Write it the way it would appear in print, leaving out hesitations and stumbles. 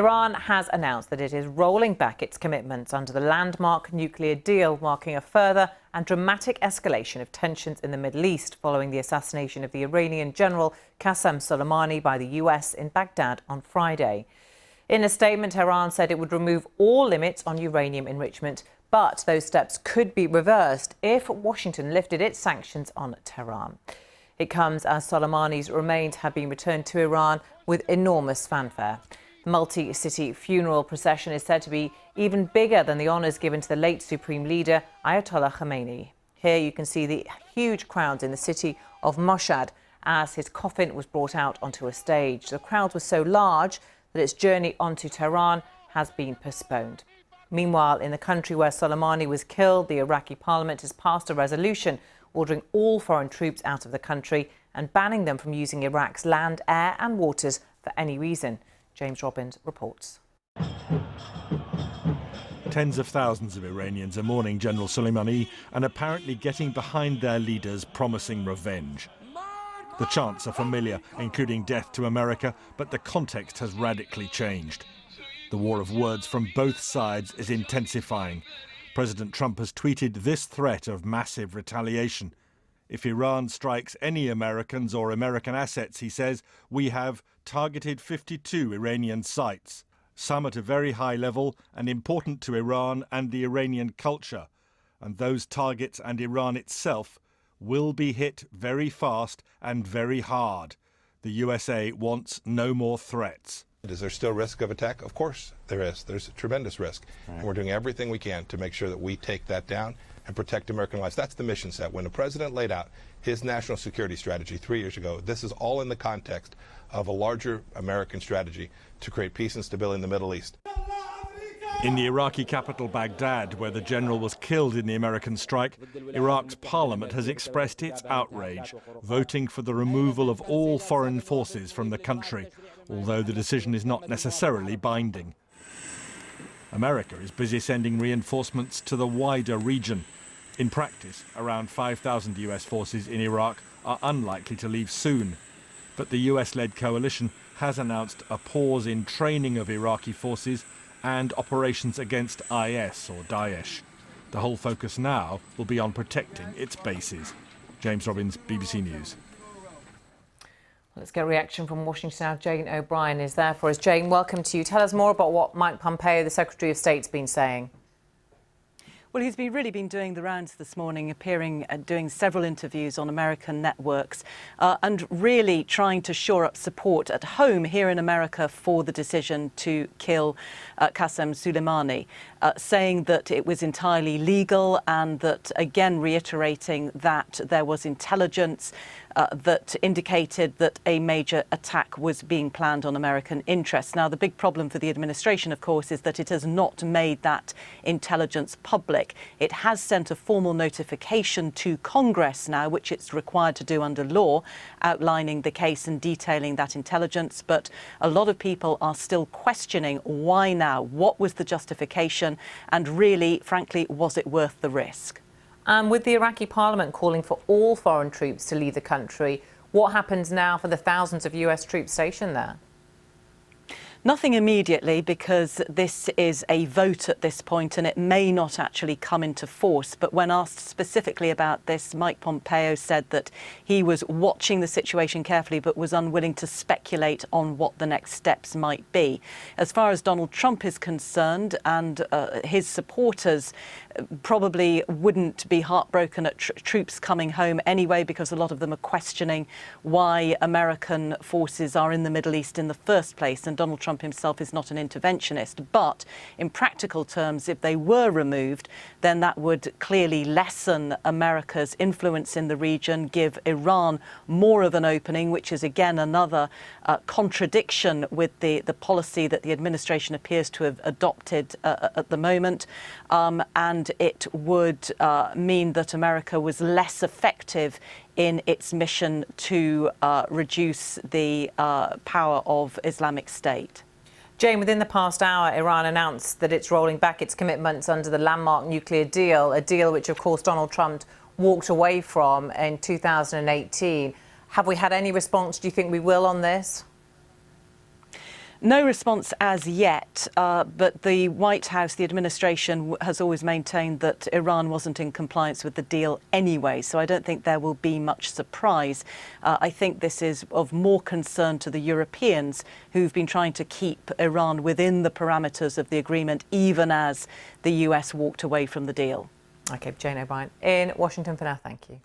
Iran has announced that it is rolling back its commitments under the landmark nuclear deal, marking a further and dramatic escalation of tensions in the Middle East following the assassination of the Iranian general Qasem Soleimani by the US in Baghdad on Friday. In a statement, Tehran said it would remove all limits on uranium enrichment, but those steps could be reversed if Washington lifted its sanctions on Tehran. It comes as Soleimani's remains have been returned to Iran with enormous fanfare. The multi-city funeral procession is said to be even bigger than the honours given to the late Supreme Leader Ayatollah Khamenei. Here you can see the huge crowds in the city of Mashhad as his coffin was brought out onto a stage. The crowd was so large that its journey onto Tehran has been postponed. Meanwhile, in the country where Soleimani was killed, the Iraqi parliament has passed a resolution ordering all foreign troops out of the country and banning them from using Iraq's land, air and waters for any reason. James Robbins reports. Tens of thousands of Iranians are mourning General Soleimani and apparently getting behind their leaders promising revenge. The chants are familiar, including death to America, but the context has radically changed. The war of words from both sides is intensifying. President Trump has tweeted this threat of massive retaliation. If Iran strikes any Americans or American assets, he says, we have targeted 52 Iranian sites, some at a very high level and important to Iran and the Iranian culture. And those targets and Iran itself will be hit very fast and very hard. The USA wants no more threats. Is there still risk of attack? Of course there is. There's a tremendous risk. Right. And we're doing everything we can to make sure that we take that down and protect American lives. That's the mission set. When the president laid out his national security strategy 3 years ago, this is all in the context of a larger American strategy to create peace and stability in the Middle East. In the Iraqi capital Baghdad, where the general was killed in the American strike, Iraq's parliament has expressed its outrage, voting for the removal of all foreign forces from the country, although the decision is not necessarily binding. America is busy sending reinforcements to the wider region. In practice, around 5,000 US forces in Iraq are unlikely to leave soon. But the US-led coalition has announced a pause in training of Iraqi forces and operations against IS or Daesh. The whole focus now will be on protecting its bases. James Robbins, BBC News. Let's get a reaction from Washington now. Jane O'Brien is there for us. Jane, welcome to you. Tell us more about what Mike Pompeo, the Secretary of State's been saying. Well, he's really been doing the rounds this morning, appearing doing several interviews on American networks and really trying to shore up support at home here in America for the decision to kill Qasem Soleimani, saying that it was entirely legal and that, again, reiterating that there was intelligence that indicated that a major attack was being planned on American interests. Now, the big problem for the administration, of course, is that it has not made that intelligence public. It has sent a formal notification to Congress now, which it's required to do under law, outlining the case and detailing that intelligence. But a lot of people are still questioning why now, what was the justification, and really, frankly, was it worth the risk? With the Iraqi parliament calling for all foreign troops to leave the country, what happens now for the thousands of US troops stationed there? Nothing immediately, because this is a vote at this point and it may not actually come into force. But when asked specifically about this, Mike Pompeo said that he was watching the situation carefully but was unwilling to speculate on what the next steps might be. As far as Donald Trump is concerned, and his supporters probably wouldn't be heartbroken at troops coming home anyway, because a lot of them are questioning why American forces are in the Middle East in the first place. And Donald Trump himself is not an interventionist. But in practical terms, if they were removed, then that would clearly lessen America's influence in the region, give Iran more of an opening, which is again another contradiction with the policy that the administration appears to have adopted at the moment. And it would mean that America was less effective in its mission to reduce the power of Islamic State. Jane, within the past hour, Iran announced that it's rolling back its commitments under the landmark nuclear deal, a deal which, of course, Donald Trump walked away from in 2018. Have we had any response, do you think we will, on this? No response as yet, but the White House, the administration, has always maintained that Iran wasn't in compliance with the deal anyway, so I don't think there will be much surprise. I think this is of more concern to the Europeans, who've been trying to keep Iran within the parameters of the agreement, even as the US walked away from the deal. OK, Jane O'Brien in Washington for now. Thank you.